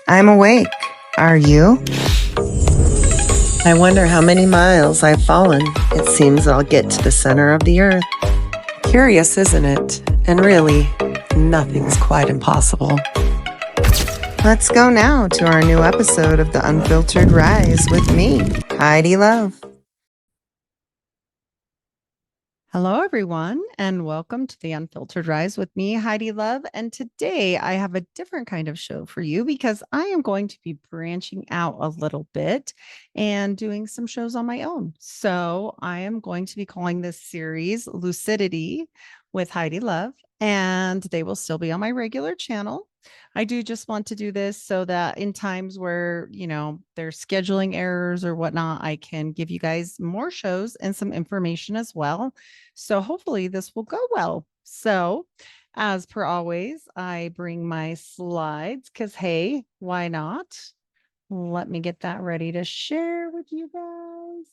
I'm awake. Are you? I wonder how many miles I've fallen. It seems I'll get to the center of the earth. Curious, isn't it? And really, nothing's quite impossible. Let's go now to our new episode of the Unfiltered Rise with me, Heidi Love. Hello, everyone, and welcome to the Unfiltered Rise with me, Heidi Love. And today I have a different kind of show for you because I am going to be branching out a little bit and doing some shows on my own. So I am going to be calling this series Lucidity with Heidi Love, and they will still be on my regular channel. I do just want to do this so that in times where, there's scheduling errors or whatnot, I can give you guys more shows and some information as well. So hopefully this will go well. So, as per always, I bring my slides because, hey, why not? Let me get that ready to share with you guys.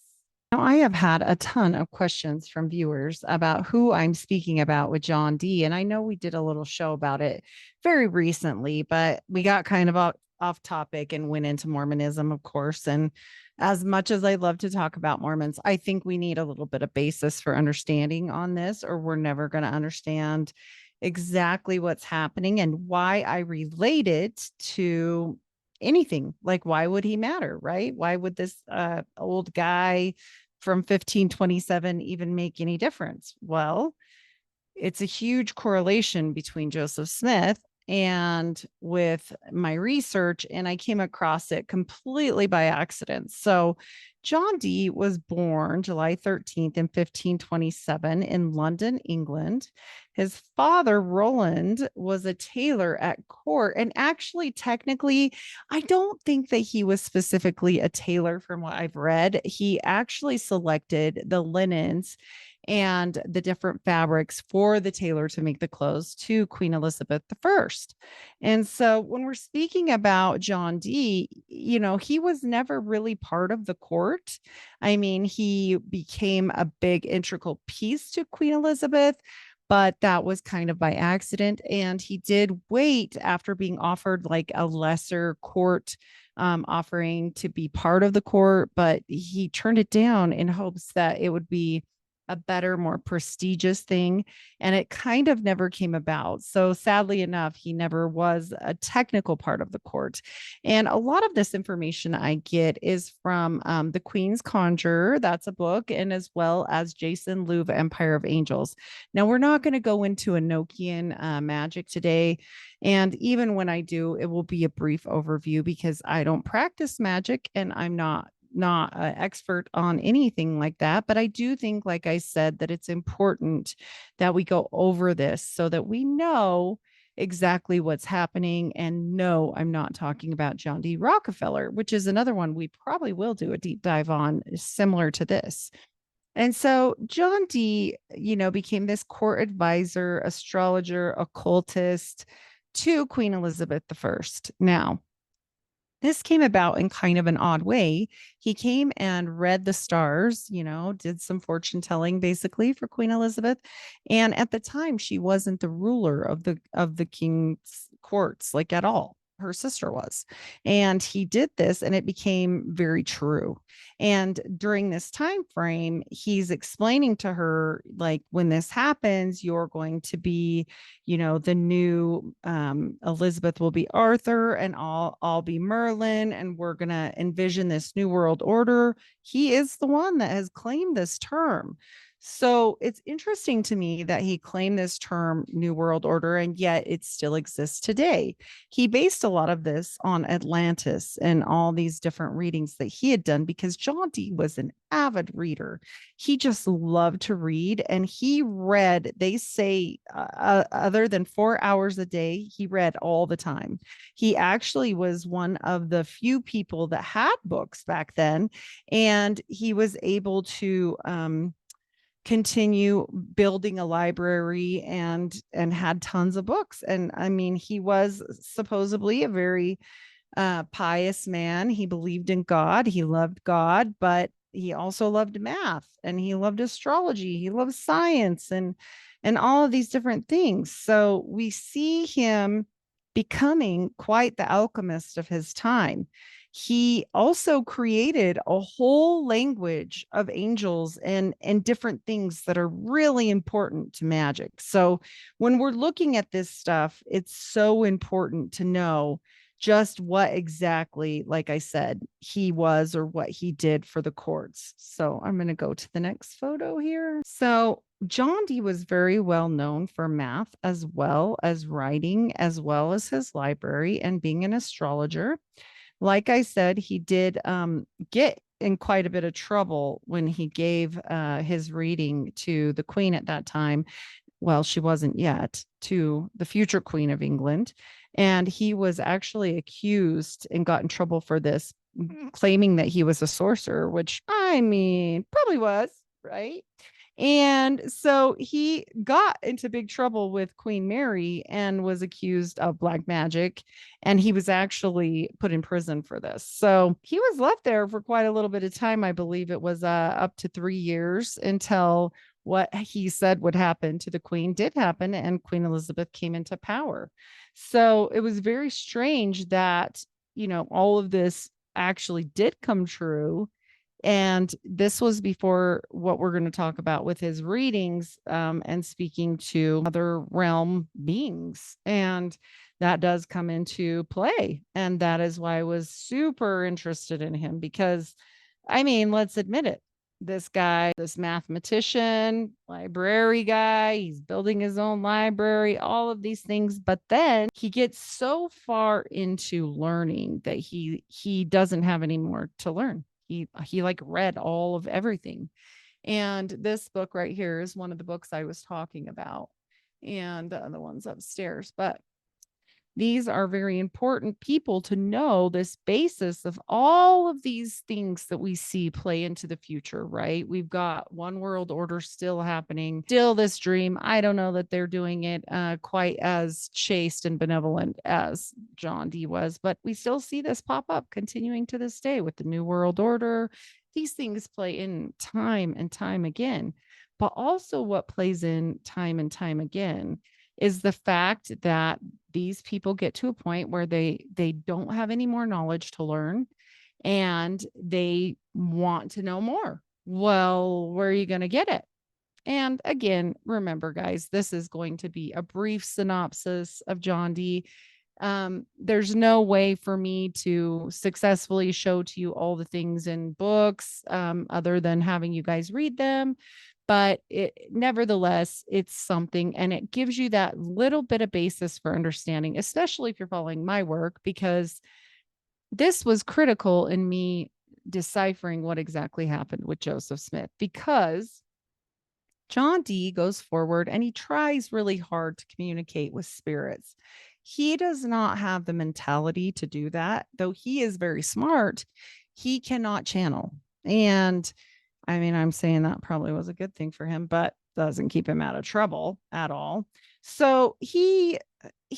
Now, I have had a ton of questions from viewers about who I'm speaking about with John Dee. And I know we did a little show about it very recently, but we got kind of off topic and went into Mormonism, of course. And as much as I love to talk about Mormons, I think we need a little bit of basis for understanding on this, or we're never going to understand exactly what's happening and why I relate it to anything. Like, why would he matter, right? Why would this old guy from 1527 even make any difference? Well, it's a huge correlation between Joseph Smith and with my research, and I came across it completely by accident. So John Dee was born July 13th in 1527 in London, England. His father, Roland, was a tailor at court. And actually, technically, I don't think that he was specifically a tailor from what I've read. He actually selected the linens and the different fabrics for the tailor to make the clothes to Queen Elizabeth I. And so when we're speaking about John Dee, he was never really part of the court. I mean, he became a big integral piece to Queen Elizabeth, but that was kind of by accident. And he did wait after being offered like a lesser court offering to be part of the court, but he turned it down in hopes that it would be a better, more prestigious thing. And it kind of never came about. So sadly enough, he never was a technical part of the court. And a lot of this information I get is from The Queen's Conjurer. That's a book, and as well as Jason Louv, Empire of Angels. Now, we're not going to go into Enochian magic today. And even when I do, it will be a brief overview because I don't practice magic and I'm not an expert on anything like that. But I do think, like I said, that it's important that we go over this so that we know exactly what's happening. And no, I'm not talking about John D. Rockefeller, which is another one we probably will do a deep dive on similar to this. And so John Dee, became this court advisor, astrologer, occultist to Queen Elizabeth I. Now, this came about in kind of an odd way. He came and read the stars, did some fortune telling basically for Queen Elizabeth. And at the time, she wasn't the ruler of the king's courts, like at all. Her sister was. And he did this and it became very true. And during this time frame, he's explaining to her, like, when this happens, you're going to be, the new Elizabeth will be Arthur and I'll be Merlin, and we're gonna envision this new world order. He is the one that has claimed this term. So it's interesting to me that he claimed this term New World Order, and yet it still exists today. He based a lot of this on Atlantis and all these different readings that he had done because John Dee was an avid reader. He just loved to read, and he read, they say, other than 4 hours a day, he read all the time. He actually was one of the few people that had books back then, and he was able to continue building a library and had tons of books. And I mean, he was supposedly a very pious man. He believed in God, he loved God, but he also loved math, and he loved astrology, he loved science, and all of these different things. So we see him becoming quite the alchemist of his time. He also created a whole language of angels and different things that are really important to magic. So when we're looking at this stuff, it's so important to know just what exactly, like I said, he was or what he did for the courts. So I'm going to go to the next photo here. So John Dee was very well known for math as well as writing, as well as his library and being an astrologer. Like I said, he did get in quite a bit of trouble when he gave his reading to the queen at that time. Well, she wasn't yet, to the future queen of England. And he was actually accused and got in trouble for this, claiming that he was a sorcerer, which I mean, probably was, right? And so he got into big trouble with Queen Mary and was accused of black magic. And he was actually put in prison for this. So he was left there for quite a little bit of time. I believe it was up to 3 years until what he said would happen to the queen did happen, and Queen Elizabeth came into power. So it was very strange that, all of this actually did come true, and this was before what we're going to talk about with his readings, and speaking to other realm beings. And that does come into play. And that is why I was super interested in him, because, I mean, let's admit it. This guy, this mathematician, library guy, he's building his own library, all of these things. But then he gets so far into learning that he doesn't have any more to learn. He like read all of everything. And this book right here is one of the books I was talking about, and the other one's upstairs. But these are very important people to know, this basis of all of these things that we see play into the future, right? We've got one world order still happening, still this dream. I don't know that they're doing it quite as chaste and benevolent as John Dee was, but we still see this pop up continuing to this day with the new world order. These things play in time and time again. But also what plays in time and time again is the fact that these people get to a point where they don't have any more knowledge to learn, and they want to know more. Well, where are you going to get it? And again, remember, guys, this is going to be a brief synopsis of John Dee. There's no way for me to successfully show to you all the things in books, other than having you guys read them. But nevertheless, it's something, and it gives you that little bit of basis for understanding, especially if you're following my work, because this was critical in me deciphering what exactly happened with Joseph Smith, because John Dee goes forward and he tries really hard to communicate with spirits. He does not have the mentality to do that, though he is very smart. He cannot channel. And I mean, I'm saying that probably was a good thing for him, but doesn't keep him out of trouble at all. So he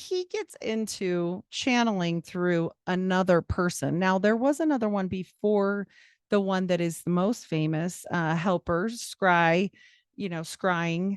gets into channeling through another person. Now, there was another one before the one that is the most famous, helper, scrying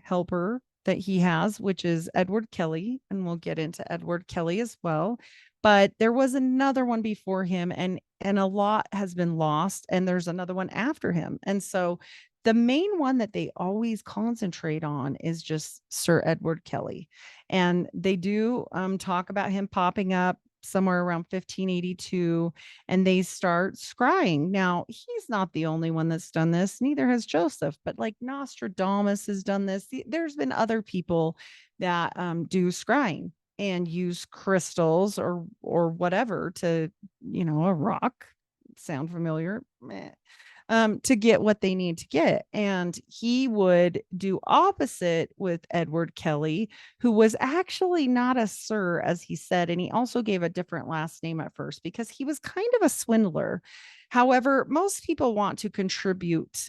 helper that he has, which is Edward Kelly. And we'll get into Edward Kelly as well. But there was another one before him, and a lot has been lost, and there's another one after him. And so the main one that they always concentrate on is just Sir Edward Kelly. And they do talk about him popping up somewhere around 1582, and they start scrying. Now, he's not the only one that's done this, neither has Joseph, but like Nostradamus has done this. There's been other people that do scrying and use crystals or whatever to, a rock, sound familiar? Meh. To get what they need to get. And he would do opposite with Edward Kelly, who was actually not a sir, as he said. And he also gave a different last name at first because he was kind of a swindler. However, most people want to contribute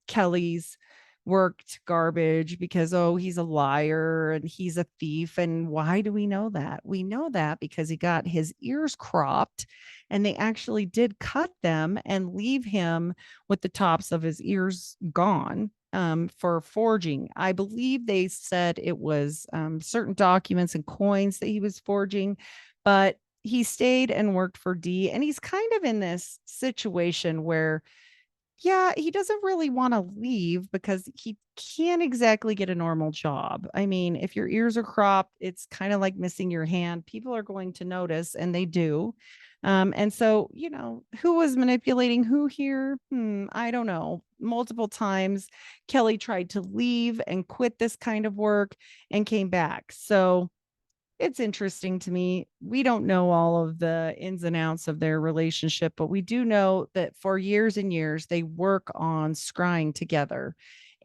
Kelly's worked garbage because, oh, he's a liar and he's a thief. And why do we know that? We know that because he got his ears cropped, and they actually did cut them and leave him with the tops of his ears gone. for forging. I believe they said it was certain documents and coins that he was forging, but he stayed and worked for Dee. And he's kind of in this situation where, yeah, he doesn't really want to leave because he can't exactly get a normal job. I mean, if your ears are cropped, it's kind of like missing your hand. People are going to notice, and they do. And so, who was manipulating who here? I don't know. Multiple times, Kelly tried to leave and quit this kind of work and came back. So, it's interesting to me. We don't know all of the ins and outs of their relationship, but we do know that for years and years, they work on scrying together.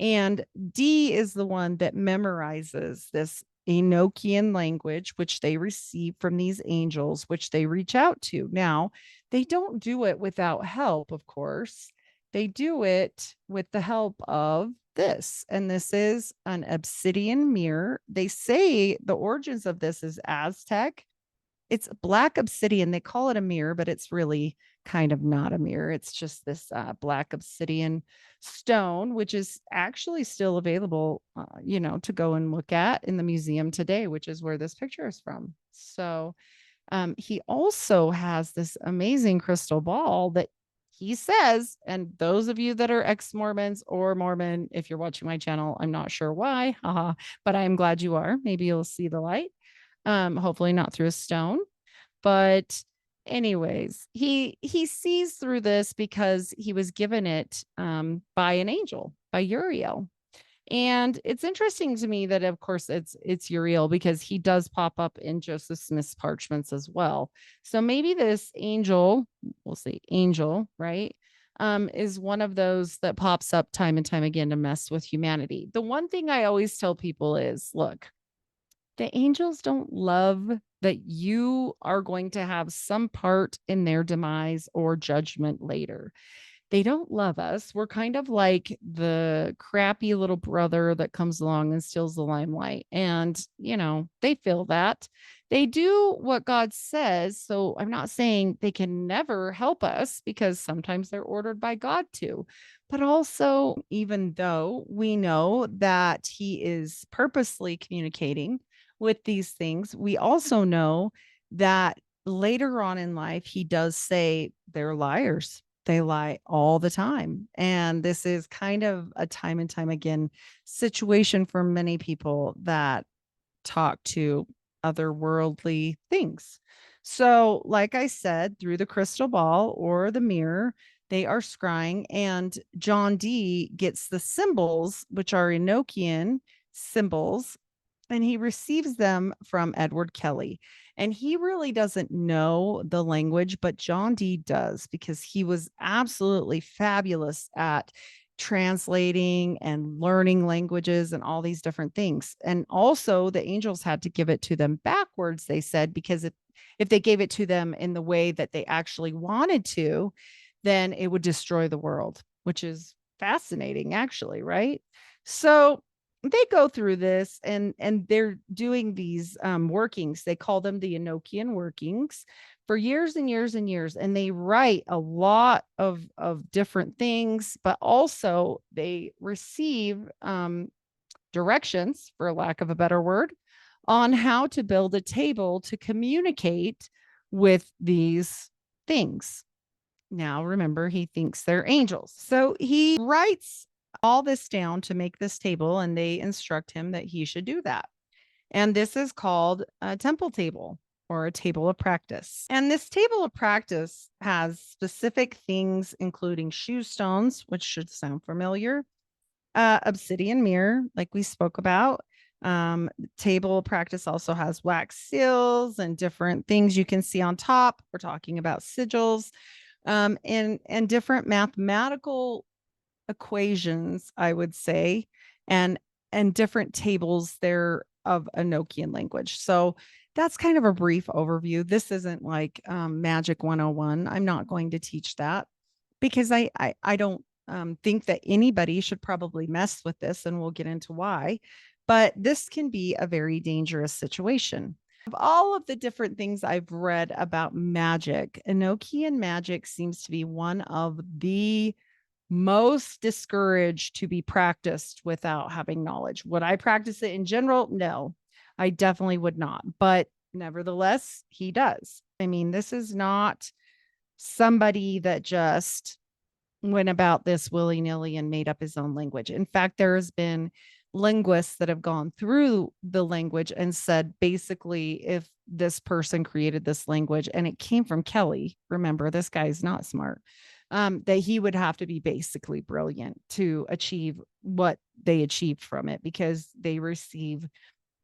And Dee is the one that memorizes this Enochian language, which they receive from these angels, which they reach out to. Now, they don't do it without help, of course. They do it with the help of this, and this is an obsidian mirror. They say the origins of this is Aztec. It's black obsidian. They call it a mirror, but it's really kind of not a mirror. It's just this black obsidian stone, which is actually still available, to go and look at in the museum today, which is where this picture is from. So he also has this amazing crystal ball that he says, and those of you that are ex-Mormons or Mormon, if you're watching my channel, I'm not sure why, but I am glad you are. Maybe you'll see the light. Hopefully not through a stone. But anyways, he sees through this because he was given it by an angel, by Uriel. And it's interesting to me that, of course, it's Uriel because he does pop up in Joseph Smith's parchments as well. So maybe this angel, we'll say angel, right, is one of those that pops up time and time again to mess with humanity. The one thing I always tell people is, look, the angels don't love that you are going to have some part in their demise or judgment later. They don't love us. We're kind of like the crappy little brother that comes along and steals the limelight. And, they feel that. They do what God says. So I'm not saying they can never help us because sometimes they're ordered by God to. But also, even though we know that He is purposely communicating with these things, we also know that later on in life, He does say they're liars. They lie all the time. And this is kind of a time and time again situation for many people that talk to otherworldly things. So, like I said, through the crystal ball or the mirror, they are scrying, and John Dee gets the symbols, which are Enochian symbols, and he receives them from Edward Kelly. And he really doesn't know the language, but John Dee does because he was absolutely fabulous at translating and learning languages and all these different things. And also the angels had to give it to them backwards, they said, because if they gave it to them in the way that they actually wanted to, then it would destroy the world, which is fascinating, actually, right? So they go through this and they're doing these workings. They call them the Enochian workings for years and years and years. And they write a lot of different things, but also they receive directions, for lack of a better word, on how to build a table to communicate with these things. Now, remember, he thinks they're angels. So he writes all this down to make this table, and they instruct him that he should do that. And this is called a temple table or a table of practice. And this table of practice has specific things, including shoe stones, which should sound familiar, obsidian mirror, like we spoke about. Table of practice also has wax seals and different things you can see on top. We're talking about sigils, and different mathematical equations, I would say, and different tables there of Enochian language. So that's kind of a brief overview. This isn't like Magic 101. I'm not going to teach that because I don't think that anybody should probably mess with this, and we'll get into why. But this can be a very dangerous situation. Of all of the different things I've read about magic, Enochian magic seems to be one of the most discouraged to be practiced without having knowledge. Would I practice it in general? No, I definitely would not. But nevertheless, he does. I mean, this is not somebody that just went about this willy nilly and made up his own language. In fact, there has been linguists that have gone through the language and said basically, if this person created this language and it came from Kelly, remember, this guy's not smart, that he would have to be basically brilliant to achieve what they achieved from it, because they receive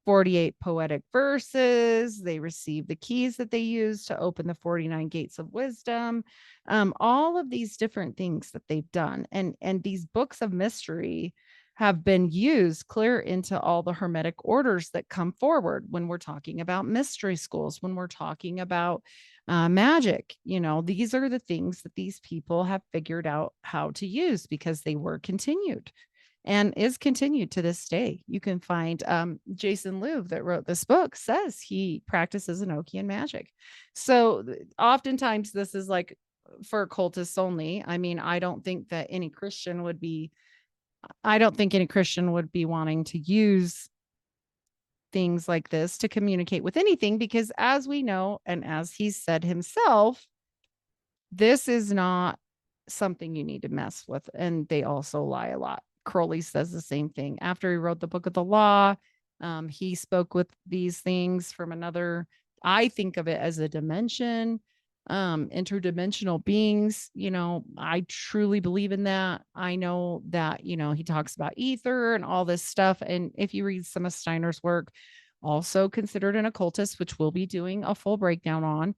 48 poetic verses. They receive the keys that they use to open the 49 gates of wisdom. All of these different things that they've done. And these books of mystery have been used clear into all the hermetic orders that come forward when we're talking about mystery schools, when we're talking about magic. These are the things that these people have figured out how to use because they were continued and is continued to this day. You can find Jason Louv, that wrote this book, says he practices Enochian magic. So oftentimes this is like for occultists only. I mean, I don't think any Christian would be wanting to use things like this to communicate with anything, because as we know, and as he said himself, this is not something you need to mess with. And they also lie a lot. Crowley says the same thing. After he wrote the Book of the Law, he spoke with these things from another, I think of it as a dimension, interdimensional beings. I truly believe in that. I know that, he talks about ether and all this stuff. And if you read some of Steiner's work, also considered an occultist, which we'll be doing a full breakdown on.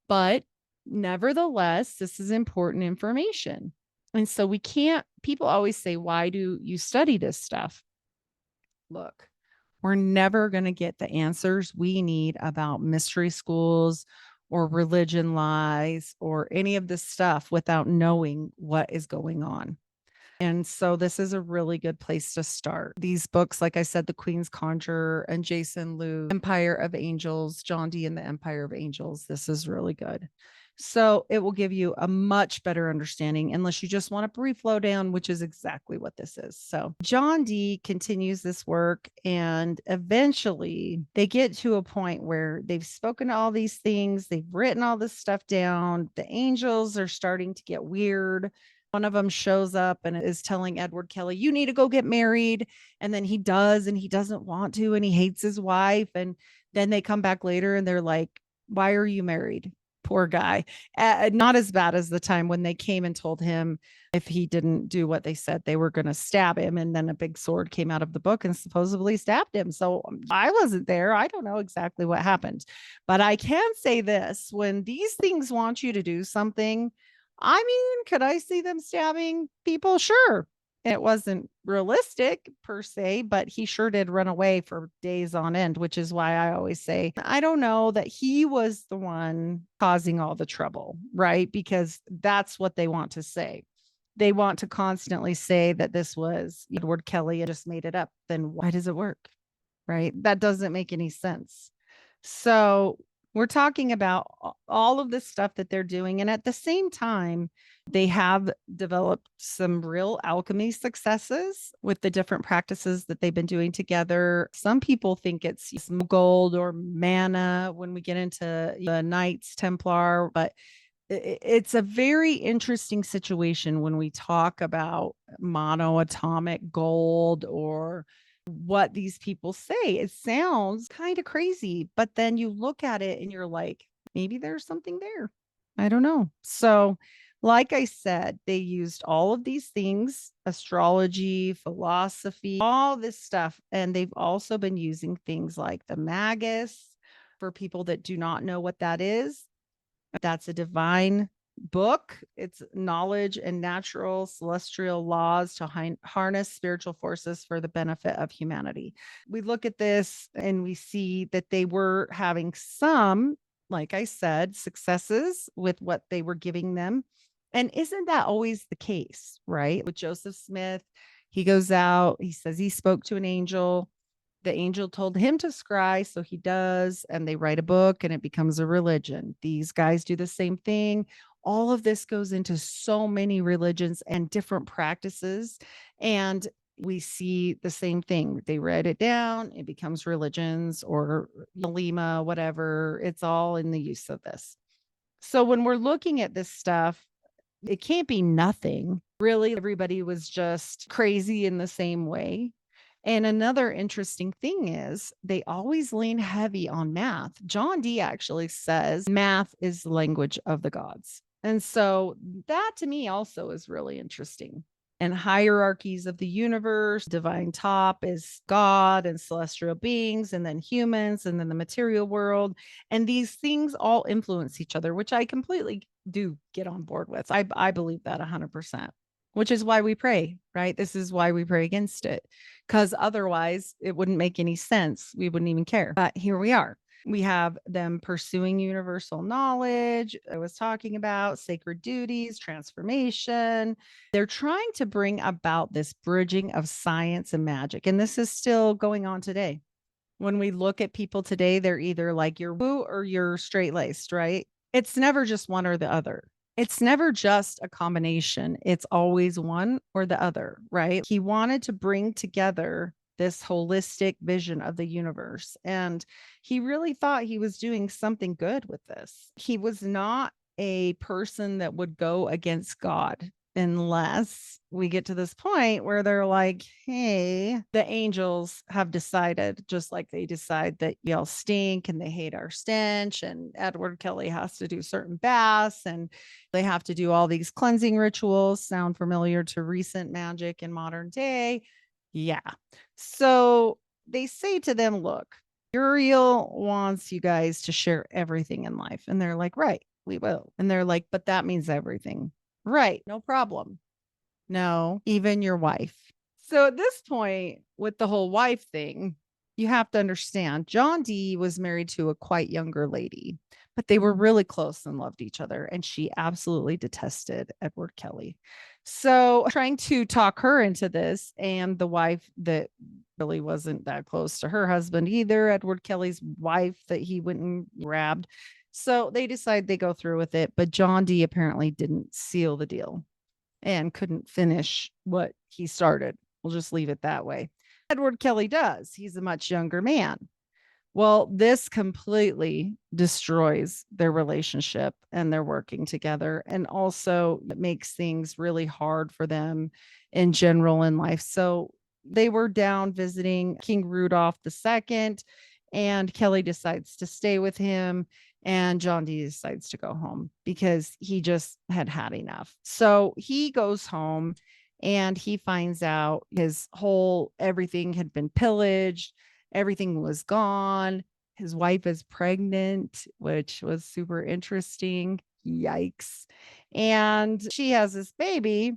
But nevertheless, this is important information. And so people always say, why do you study this stuff? Look, we're never going to get the answers we need about mystery schools or religion lies or any of this stuff without knowing what is going on. And so this is a really good place to start. These books, like I said, The Queen's Conjurer and Jason Liu, Empire of Angels, John Dee and the Empire of Angels. This is really good. So it will give you a much better understanding, unless you just want a brief lowdown, which is exactly what this is. So John Dee continues this work, and eventually they get to a point where they've spoken all these things. They've written all this stuff down. The angels are starting to get weird. One of them shows up and is telling Edward Kelly, you need to go get married. And then he does, and he doesn't want to, and he hates his wife. And then they come back later and they're like, why are you married? Poor guy. Not as bad as the time when they came and told him if he didn't do what they said, they were going to stab him. And then a big sword came out of the book and supposedly stabbed him. So I wasn't there. I don't know exactly what happened. But I can say this: when these things want you to do something, I mean, could I see them stabbing people? Sure. It wasn't realistic per se, but he sure did run away for days on end, which is why I always say, I don't know that he was the one causing all the trouble, right? Because that's what they want to say. They want to constantly say that this was Edward Kelly and just made it up. Then why does it work? Right? That doesn't make any sense. So we're talking about all of this stuff that they're doing. And at the same time, they have developed some real alchemy successes with the different practices that they've been doing together. Some people think it's gold or mana when we get into the Knights Templar, but it's a very interesting situation when we talk about monoatomic gold or what these people say. It sounds kind of crazy, but then you look at it and you're like, maybe there's something there. I don't know. So, like I said, they used all of these things, astrology, philosophy, all this stuff. And they've also been using things like the magus. For people that do not know what that is, that's a divine book. It's knowledge and natural celestial laws to harness spiritual forces for the benefit of humanity. We look at this and we see that they were having some, like I said, successes with what they were giving them. And isn't that always the case, right? With Joseph Smith, he goes out, he says he spoke to an angel. The angel told him to scry, so he does, and they write a book and it becomes a religion. These guys do the same thing. All of this goes into so many religions and different practices. And we see the same thing. They write it down, it becomes religions or Lima, whatever. It's all in the use of this. So when we're looking at this stuff, it can't be nothing. Really, everybody was just crazy in the same way. And another interesting thing is they always lean heavy on math. John Dee actually says math is the language of the gods. And so that to me also is really interesting. And hierarchies of the universe, divine top is God and celestial beings, and then humans, and then the material world. And these things all influence each other, which I completely do get on board with. I believe that 100%, which is why we pray, right? This is why we pray against it, because otherwise it wouldn't make any sense. We wouldn't even care. But here we are. We have them pursuing universal knowledge. I was talking about sacred duties, transformation. They're trying to bring about this bridging of science and magic. And this is still going on today. When we look at people today, they're either like you're woo or you're straight laced, right? It's never just one or the other. It's never just a combination. It's always one or the other, right? He wanted to bring together this holistic vision of the universe. And he really thought he was doing something good with this. He was not a person that would go against God unless we get to this point where they're like, hey, the angels have decided, just like they decide that y'all stink and they hate our stench, and Edward Kelly has to do certain baths and they have to do all these cleansing rituals. Sound familiar to recent magic in modern day? Yeah. So they say to them, look, Uriel wants you guys to share everything in life. And they're like, right, we will. And they're like, but that means everything. Right. No problem. No, even your wife. So at this point, with the whole wife thing, you have to understand John Dee was married to a quite younger lady, but they were really close and loved each other. And she absolutely detested Edward Kelly. So trying to talk her into this, and the wife that really wasn't that close to her husband either, Edward Kelly's wife that he went and grabbed. So they decide they go through with it, but John Dee apparently didn't seal the deal and couldn't finish what he started. We'll just leave it that way. Edward Kelly does. He's a much younger man. Well, this completely destroys their relationship and their working together. And also it makes things really hard for them in general in life. So they were down visiting King Rudolph II, and Kelly decides to stay with him. And John Dee decides to go home because he just had had enough. So he goes home and he finds out his whole everything had been pillaged. Everything was gone. His wife is pregnant, which was super interesting. Yikes. And she has this baby.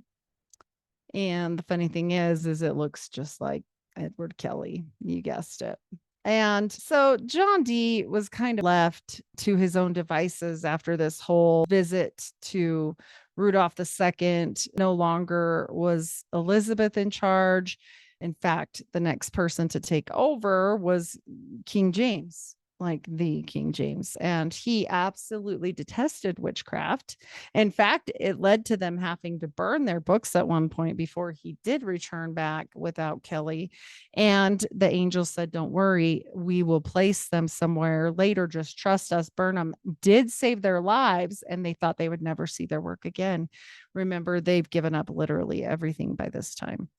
And the funny thing is it looks just like Edward Kelly. You guessed it. And so John Dee was kind of left to his own devices after this whole visit to Rudolph II. No longer was Elizabeth in charge. In fact, the next person to take over was King James, like the King James. And he absolutely detested witchcraft. In fact, it led to them having to burn their books at one point before he did return back without Kelly. And the angel said, don't worry, we will place them somewhere later. Just trust us. Burn them. Did save their lives, and they thought they would never see their work again. Remember, they've given up literally everything by this time.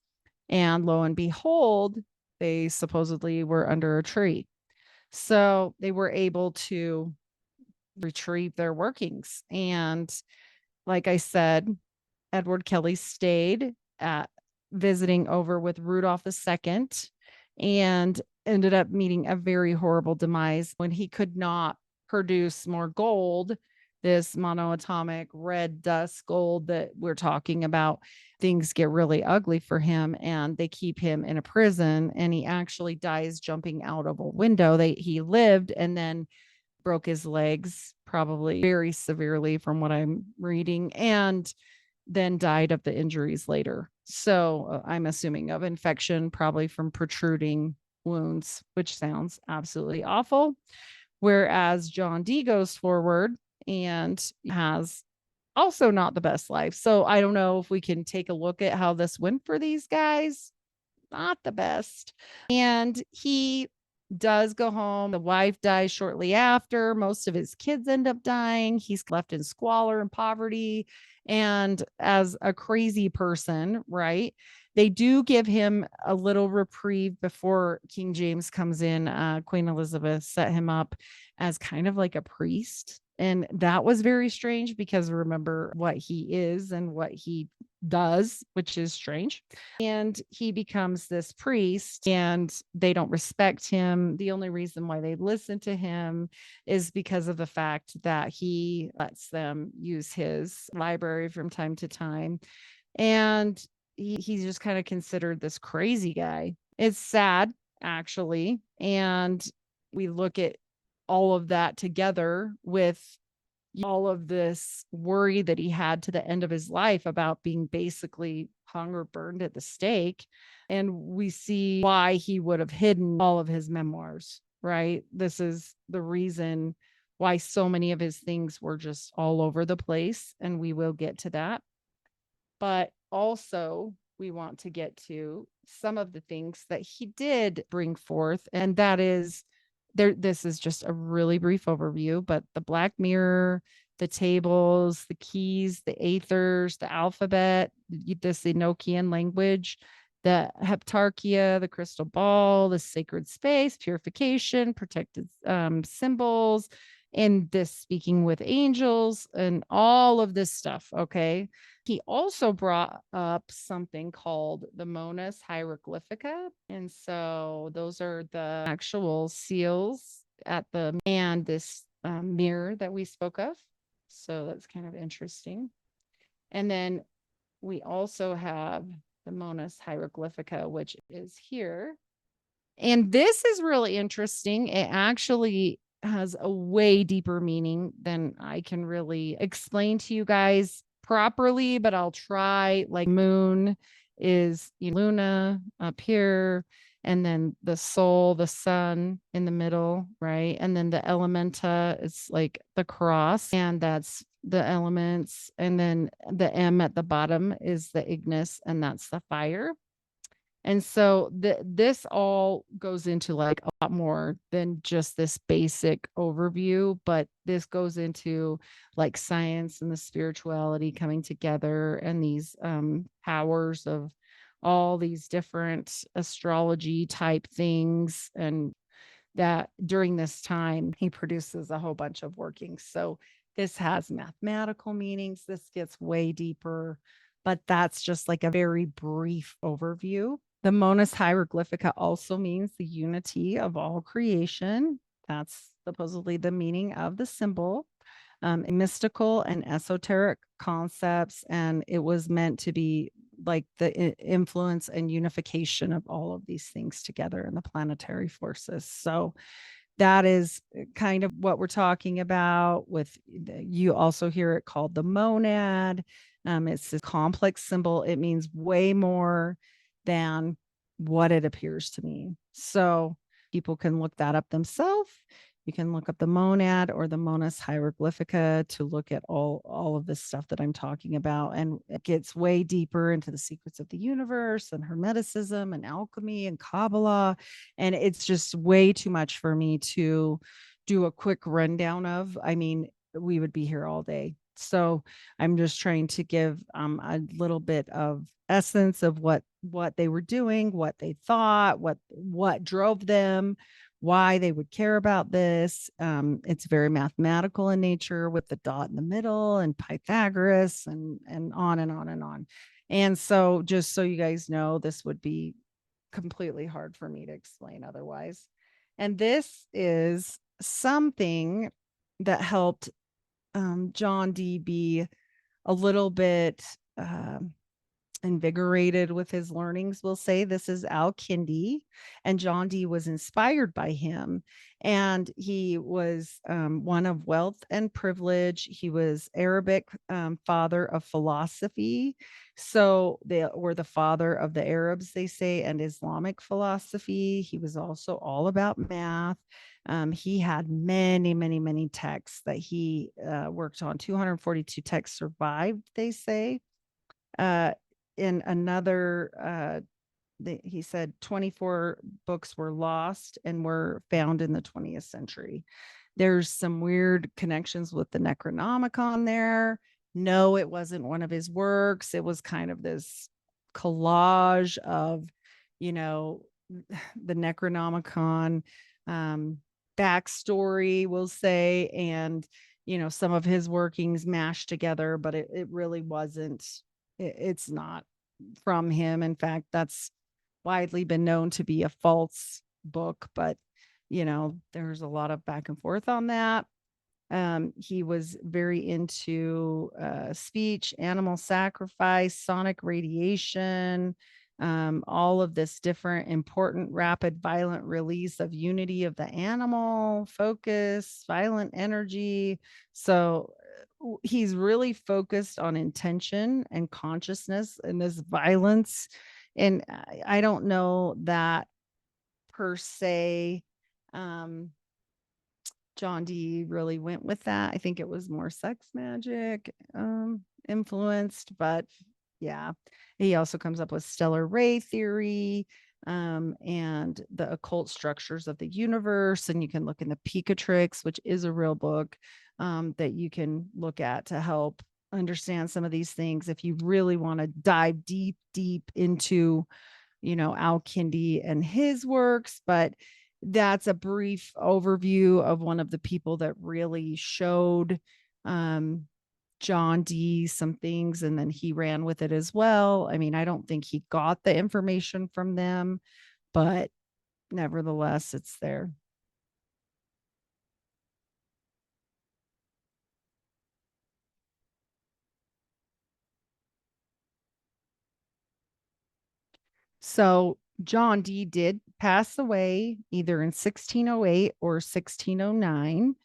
And lo and behold, they supposedly were under a tree. So they were able to retrieve their workings. And like I said, Edward Kelly stayed at visiting over with Rudolph II and ended up meeting a very horrible demise when he could not produce more gold, this monoatomic red dust gold that we're talking about. Things get really ugly for him and they keep him in a prison, and he actually dies jumping out of a window. He lived and then broke his legs, probably very severely from what I'm reading, and then died of the injuries later. So I'm assuming of infection, probably from protruding wounds, which sounds absolutely awful. Whereas John Dee goes forward and has also not the best life. So I don't know if we can take a look at how this went for these guys. Not the best. And he does go home. The wife dies shortly after. Most of his kids end up dying. He's left in squalor and poverty. And as a crazy person, right? They do give him a little reprieve before King James comes in. Queen Elizabeth set him up as kind of like a priest. And that was very strange because remember what he is and what he does, which is strange. And he becomes this priest and they don't respect him. The only reason why they listen to him is because of the fact that he lets them use his library from time to time. And he's just kind of considered this crazy guy. It's sad, actually. And we look at all of that together with all of this worry that he had to the end of his life about being basically hung or burned at the stake. And we see why he would have hidden all of his memoirs, right? This is the reason why so many of his things were just all over the place. And we will get to that. But also, we want to get to some of the things that he did bring forth. And that is there, this is just a really brief overview, but the Black Mirror, the tables, the keys, the aethers, the alphabet, this Enochian language, the heptarchia, the crystal ball, the sacred space, purification, protected symbols, and this speaking with angels, and all of this stuff. Okay. He also brought up something called the Monas Hieroglyphica. And so those are the actual seals at the and this mirror that we spoke of. So that's kind of interesting. And then we also have the Monas Hieroglyphica, which is here. And this is really interesting. It actually has a way deeper meaning than I can really explain to you guys properly, but I'll try. Like moon is Luna up here, and then the soul, the sun in the middle, right? And then the elementa is like the cross, and that's the elements. And then the M at the bottom is the ignis, and that's the fire. And so this all goes into like a lot more than just this basic overview, but this goes into like science and the spirituality coming together and these powers of all these different astrology type things. And that during this time, he produces a whole bunch of workings. So this has mathematical meanings. This gets way deeper, but that's just like a very brief overview. The Monas Hieroglyphica also means the unity of all creation. That's supposedly the meaning of the symbol. Mystical and esoteric concepts, and it was meant to be like the influence and unification of all of these things together in the planetary forces. So that is kind of what we're talking about with you also hear it called the monad. It's a complex symbol. It means way more than what it appears to mean. So people can look that up themselves. You can look up the monad or the Monas Hieroglyphica to look at all of this stuff that I'm talking about. And it gets way deeper into the secrets of the universe and Hermeticism and alchemy and Kabbalah. And it's just way too much for me to do a quick rundown of. I mean, we would be here all day. So I'm just trying to give a little bit of essence of what they were doing, what they thought, what drove them, why they would care about this. It's very mathematical in nature with the dot in the middle and Pythagoras and on and on and on. And so just so you guys know, this would be completely hard for me to explain otherwise. And this is something that helped John Dee be a little bit invigorated with his learnings. We'll say this is Al-Kindi, and John Dee was inspired by him. And he was one of wealth and privilege. He was Arabic father of philosophy. So they were the father of the Arabs, they say, and Islamic philosophy. He was also all about math. He had many, many, many texts that he worked on. 242 texts survived, they say. Uh, in another, he said 24 books were lost and were found in the 20th century. There's some weird connections with the Necronomicon there. No, it wasn't one of his works. It was kind of this collage of, you know, the Necronomicon um, backstory, we'll say, and, some of his workings mashed together, but it really wasn't, it's not from him. In fact, that's widely been known to be a false book, but there's a lot of back and forth on that. He was very into speech, animal sacrifice, sonic radiation, all of this different important, rapid, violent release of unity of the animal, focus, violent energy. So he's really focused on intention and consciousness and this violence. And I don't know that per se. John Dee really went with that. I think it was more sex magic influenced, but yeah. He also comes up with stellar ray theory and the occult structures of the universe. And you can look in the Picatrix, which is a real book that you can look at to help understand some of these things if you really want to dive deep, deep into Al-Kindi and his works. But that's a brief overview of one of the people that really showed John Dee some things, and then he ran with it as well. I mean, I don't think he got the information from them, but nevertheless, it's there. So John Dee did pass away either in 1608 or 1609,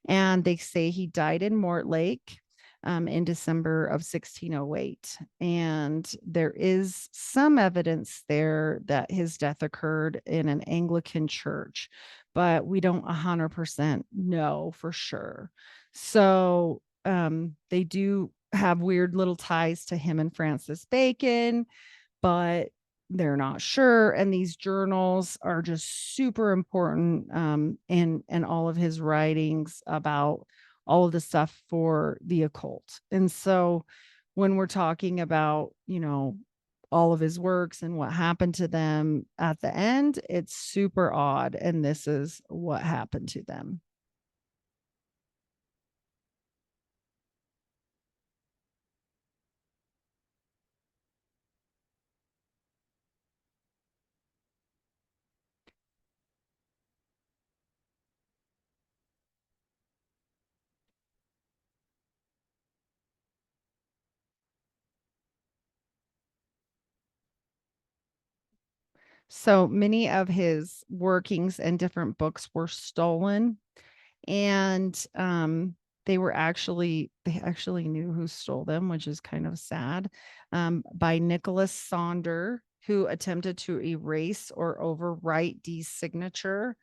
and they say he died in Mortlake in December of 1608. And there is some evidence there that his death occurred in an Anglican church, but we don't 100% know for sure. So they do have weird little ties to him and Francis Bacon, but they're not sure. And these journals are just super important in all of his writings about all of the stuff for the occult. And so when we're talking about, all of his works and what happened to them at the end, it's super odd. And this is what happened to them. So many of his workings and different books were stolen, and they actually knew who stole them, which is kind of sad. By Nicholas Sonder, who attempted to erase or overwrite Dee's signature.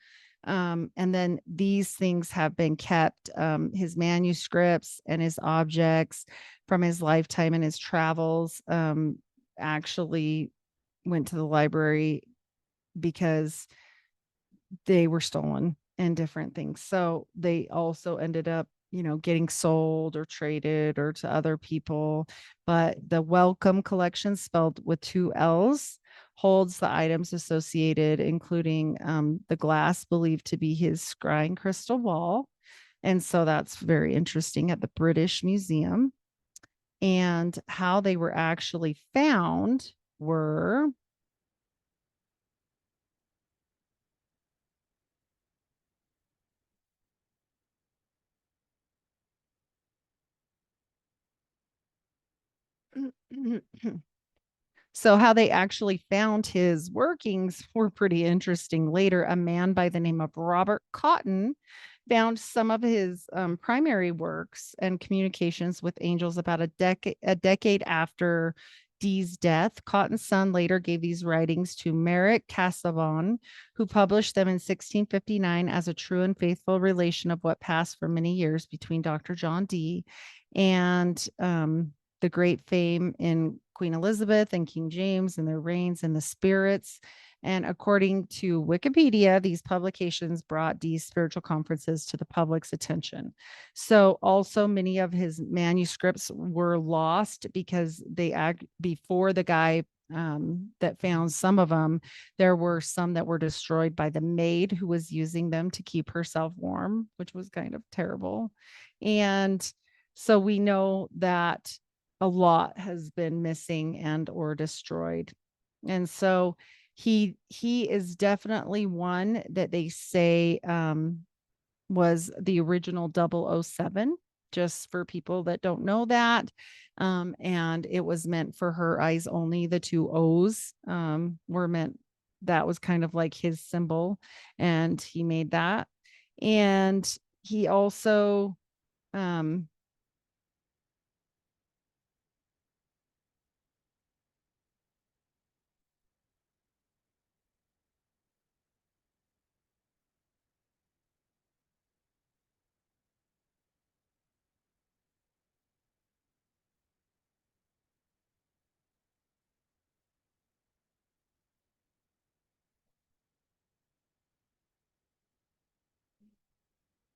And then these things have been kept, his manuscripts and his objects from his lifetime and his travels, actually went to the library because they were stolen and different things. So they also ended up, getting sold or traded or to other people. But the Wellcome collection, spelled with two L's, holds the items associated, including the glass believed to be his scrying crystal ball. And so that's very interesting at the British Museum. And how they were actually found were so how they actually found his workings were pretty interesting. Later, a man by the name of Robert Cotton found some of his primary works and communications with angels about a decade after Dee's death, Cotton's son later gave these writings to Merrick Casaubon, who published them in 1659 as a true and faithful relation of what passed for many years between Dr. John Dee and the great fame in Queen Elizabeth and King James and their reigns and the spirits. And according to Wikipedia, these publications brought Dee's spiritual conferences to the public's attention. So also many of his manuscripts were lost because before the guy that found some of them, there were some that were destroyed by the maid who was using them to keep herself warm, which was kind of terrible. And so we know that a lot has been missing and or destroyed. And so he is definitely one that they say was the original 007, just for people that don't know that. And it was meant for her eyes only. The two O's were meant, that was kind of like his symbol. And he made that. And he also, um,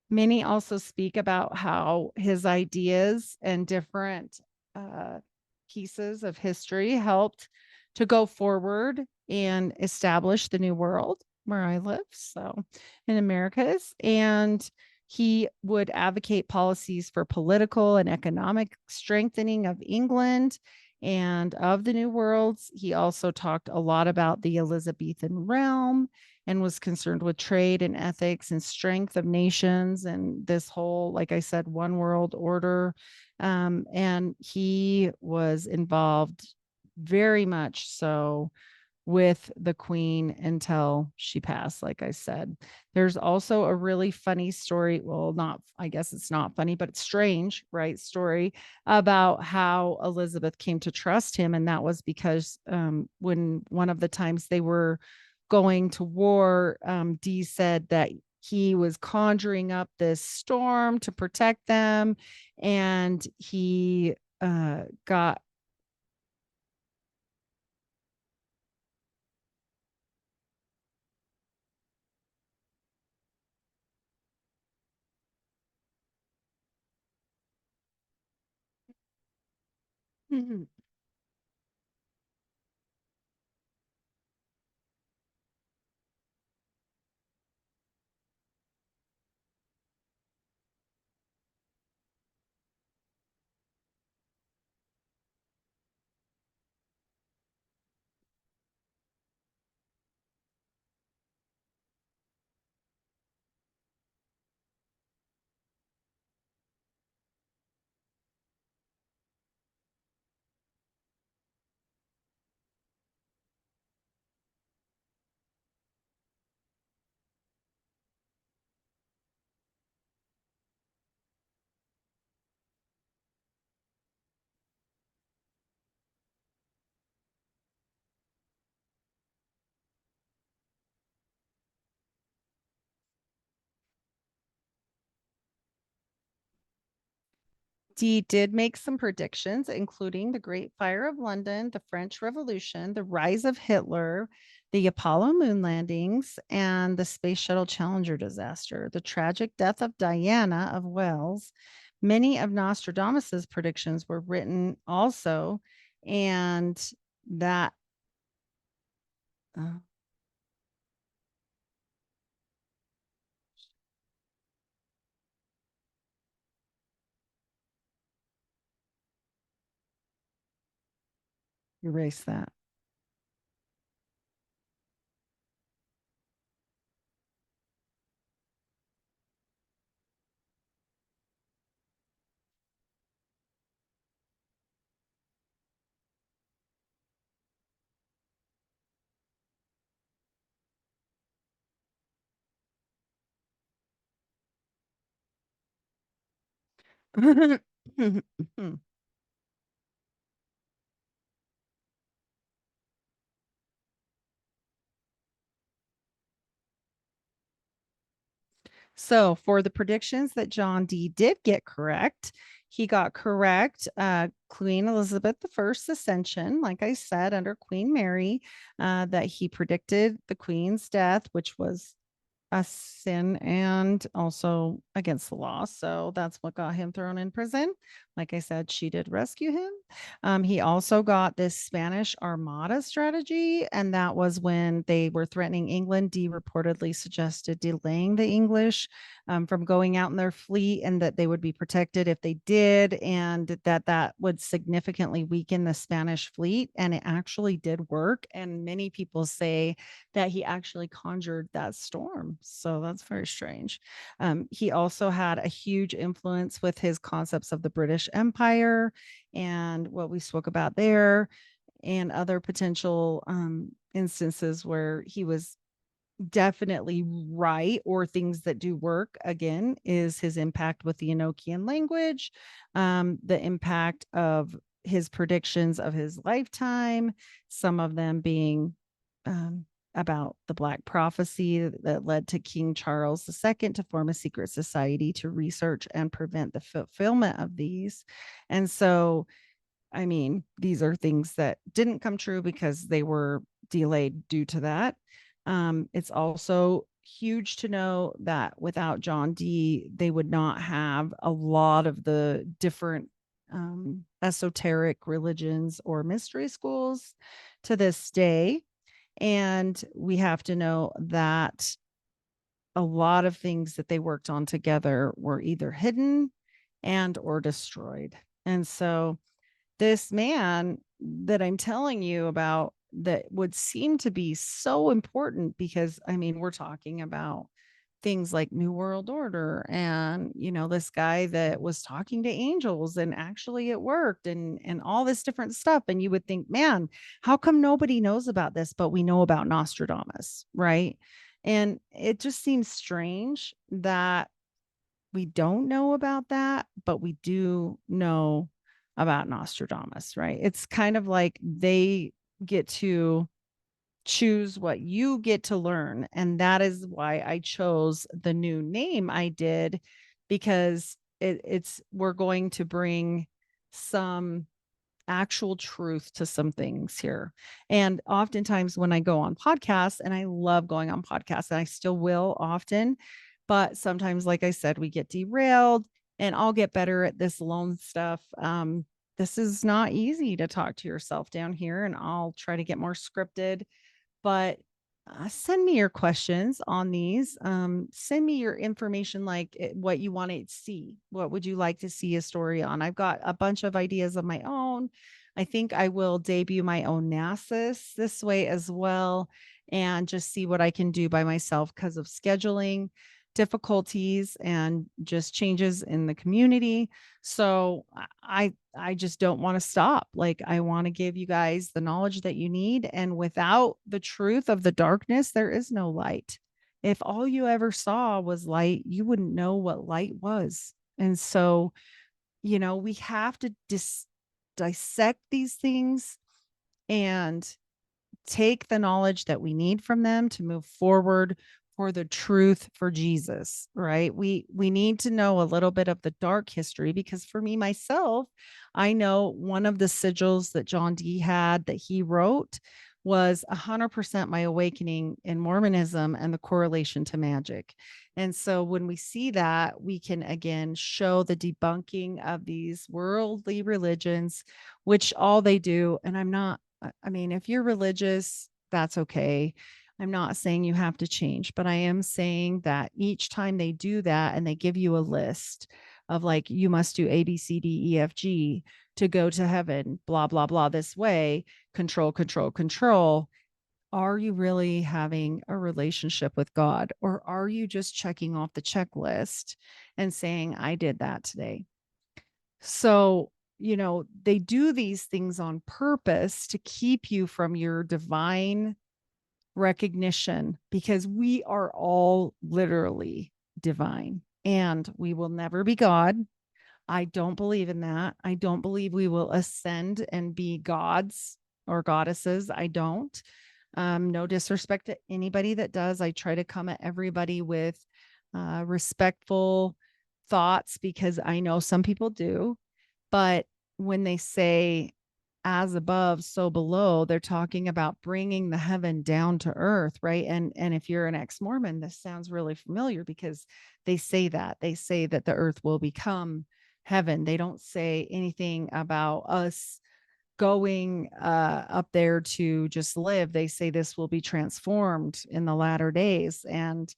Many also speak about how his ideas and different uh, pieces of history helped to go forward and establish the new world where I live, so in Americas. And he would advocate policies for political and economic strengthening of England and of the new worlds. He also talked a lot about the Elizabethan realm and was concerned with trade and ethics and strength of nations and this whole, like I said, one world order. And he was involved very much so with the queen until she passed, like I said. There's also a really funny story. Well, not, I guess it's not funny, but it's strange, right? Story about how Elizabeth came to trust him. And that was because when one of the times they were going to war, Dee said that he was conjuring up this storm to protect them. And he got Dee did make some predictions, including the Great Fire of London, the French Revolution, the rise of Hitler, the Apollo moon landings, and the Space Shuttle Challenger disaster, the tragic death of Diana of Wales. Many of Nostradamus's predictions were written also, and that uh, erase that. So for the predictions that John Dee did get correct, he got correct Queen Elizabeth I's ascension, like I said, under Queen Mary, that he predicted the Queen's death, which was a sin and also against the law. So that's what got him thrown in prison. Like I said, she did rescue him. He also got this Spanish Armada strategy, and that was when they were threatening England. Dee reportedly suggested delaying the English from going out in their fleet, and that they would be protected if they did, and that would significantly weaken the Spanish fleet. And it actually did work. And many people say that he actually conjured that storm. So that's very strange. He also had a huge influence with his concepts of the British Empire and what we spoke about there, and other potential instances where he was definitely right, or things that do work again, is his impact with the Enochian language, the impact of his predictions of his lifetime, some of them being about the Black Prophecy that led to King Charles II to form a secret society to research and prevent the fulfillment of these. And so, I mean, these are things that didn't come true because they were delayed due to that. It's also huge to know that without John Dee, they would not have a lot of the different esoteric religions or mystery schools to this day. And we have to know that a lot of things that they worked on together were either hidden and or destroyed. And so this man that I'm telling you about, that would seem to be so important, because I mean, we're talking about things like New World Order, and this guy that was talking to angels and actually it worked, and all this different stuff. And you would think, man, how come nobody knows about this? But we know about Nostradamus, right? And it just seems strange that we don't know about that, but we do know about Nostradamus, right? It's kind of like they get to choose what you get to learn. And that is why I chose the new name I did, because we're going to bring some actual truth to some things here. And oftentimes when I go on podcasts, and I love going on podcasts, and I still will often, but sometimes, like I said, we get derailed, and I'll get better at this alone stuff. This is not easy to talk to yourself down here, and I'll try to get more scripted, but send me your questions on these. Send me your information, like what you want to see. What would you like to see a story on? I've got a bunch of ideas of my own. I think I will debut my own NASAS this way as well, and just see what I can do by myself because of scheduling difficulties and just changes in the community. So I just don't want to stop. Like, I want to give you guys the knowledge that you need, and without the truth of the darkness, there is no light. If all you ever saw was light, you wouldn't know what light was. And so, we have to dissect these things and take the knowledge that we need from them to move forward for the truth for Jesus, right? We need to know a little bit of the dark history, because for me myself, I know one of the sigils that John Dee had that he wrote was 100% my awakening in Mormonism and the correlation to magic. And so when we see that, we can again show the debunking of these worldly religions, which all they do, and I mean, if you're religious, that's okay. I'm not saying you have to change, but I am saying that each time they do that and they give you a list of, like, you must do A, B, C, D, E, F, G to go to heaven, blah, blah, blah, this way, control, control, control. Are you really having a relationship with God? Or are you just checking off the checklist and saying, I did that today? So, they do these things on purpose to keep you from your divine recognition, because we are all literally divine and we will never be God. I don't believe in that. I don't believe we will ascend and be gods or goddesses. I don't. No disrespect to anybody that does. I try to come at everybody with respectful thoughts, because I know some people do. But when they say as above, so below, they're talking about bringing the heaven down to earth, right? And if you're an ex-Mormon, this sounds really familiar, because they say that. They say that the earth will become heaven. They don't say anything about us going up there to just live. They say this will be transformed in the latter days. And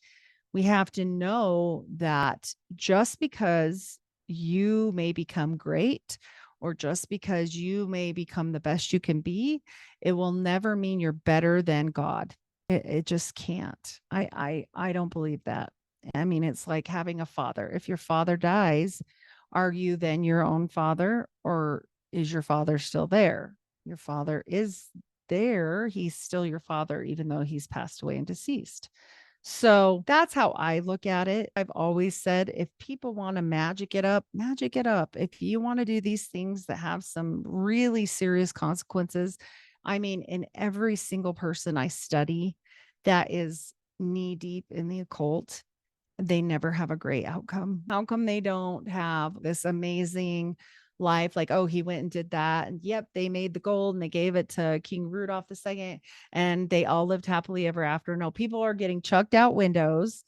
we have to know that just because you may become great, or just because you may become the best you can be, it will never mean you're better than God. It just can't. I don't believe that. I mean, it's like having a father. If your father dies, are you then your own father, or is your father still there? Your father is there. He's still your father, even though he's passed away and deceased. So that's how I look at it. I've always said, if people want to magic it up, magic it up. If you want to do these things that have some really serious consequences, I mean, in every single person I study that is knee deep in the occult, they never have a great outcome. How come they don't have this amazing life? Like, oh, he went and did that. And yep, they made the gold and they gave it to King Rudolph II, and they all lived happily ever after. No, people are getting chucked out windows,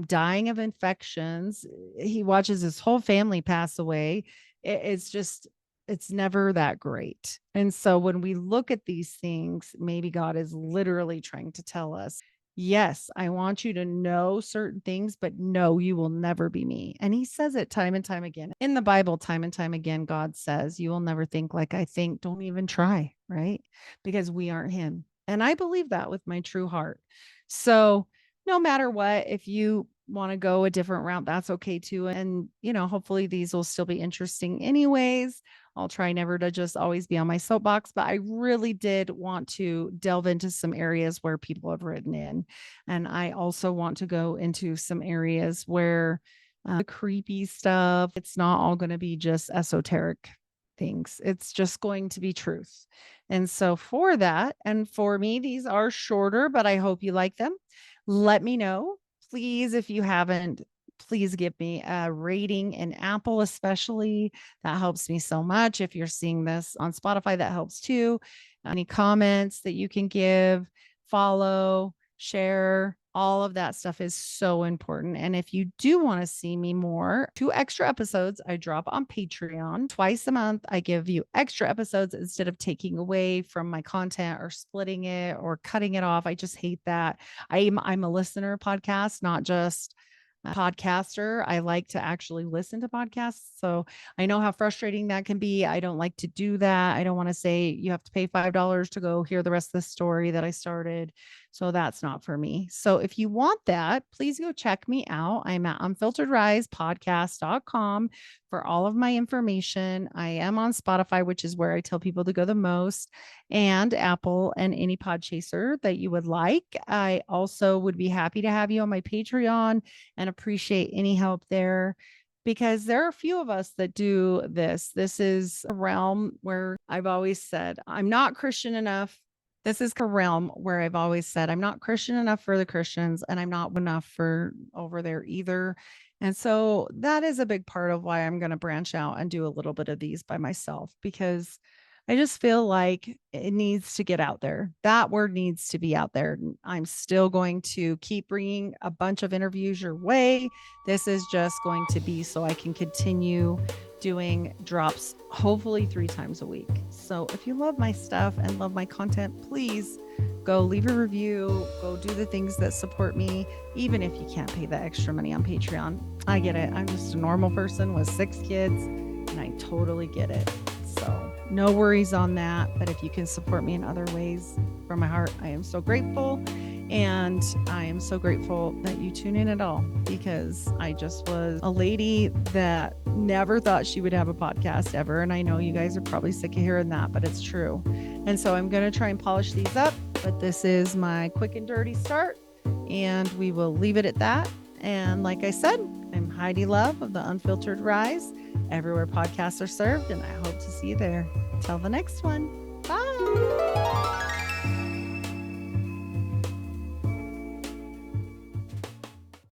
dying of infections. He watches his whole family pass away. It's just, it's never that great. And so when we look at these things, maybe God is literally trying to tell us, yes, I want you to know certain things, but no, you will never be me. And he says it time and time again. In the Bible, time and time again, God says, you will never think like I think. Don't even try, right? Because we aren't him. And I believe that with my true heart. So no matter what, if you want to go a different route, that's okay too. And, hopefully these will still be interesting anyways. I'll try never to just always be on my soapbox, but I really did want to delve into some areas where people have written in. And I also want to go into some areas where the creepy stuff, it's not all going to be just esoteric things. It's just going to be truth. And so for that, and for me, these are shorter, but I hope you like them. Let me know, please, if you haven't. Please give me a rating in Apple, especially. That helps me so much. If you're seeing this on Spotify, that helps too. Any comments that you can give, follow, share, all of that stuff is so important. And if you do want to see me more, 2 extra episodes I drop on Patreon twice a month. I give you extra episodes instead of taking away from my content or splitting it or cutting it off. I just hate that. I'm a listener podcast, not just a podcaster. I like to actually listen to podcasts. So I know how frustrating that can be. I don't like to do that. I don't want to say you have to pay $5 to go hear the rest of the story that I started. So that's not for me. So if you want that, please go check me out. I'm at unfilteredrisepodcast.com for all of my information. I am on Spotify, which is where I tell people to go the most, and Apple and any pod chaser that you would like. I also would be happy to have you on my Patreon and appreciate any help there, because there are a few of us that do this. This is a realm where I've always said, I'm not Christian enough. This is a realm where I've always said, I'm not Christian enough for the Christians, and I'm not enough for over there either. And so that is a big part of why I'm going to branch out and do a little bit of these by myself, because I just feel like it needs to get out there. That word needs to be out there. I'm still going to keep bringing a bunch of interviews your way. This is just going to be so I can continue doing drops, hopefully 3 times a week. So if you love my stuff and love my content, please go leave a review, go do the things that support me, even if you can't pay the extra money on Patreon. I get it. I'm just a normal person with 6 kids, and I totally get it. So no worries on that. But if you can support me in other ways, from my heart, I am so grateful. And I am so grateful that you tune in at all, because I just was a lady that never thought she would have a podcast ever. And I know you guys are probably sick of hearing that, but it's true. And so I'm going to try and polish these up, but this is my quick and dirty start, and we will leave it at that. And like I said, I'm Heidi Love of the Unfiltered Rise, everywhere podcasts are served, and I hope to see you there. Till the next one. Bye.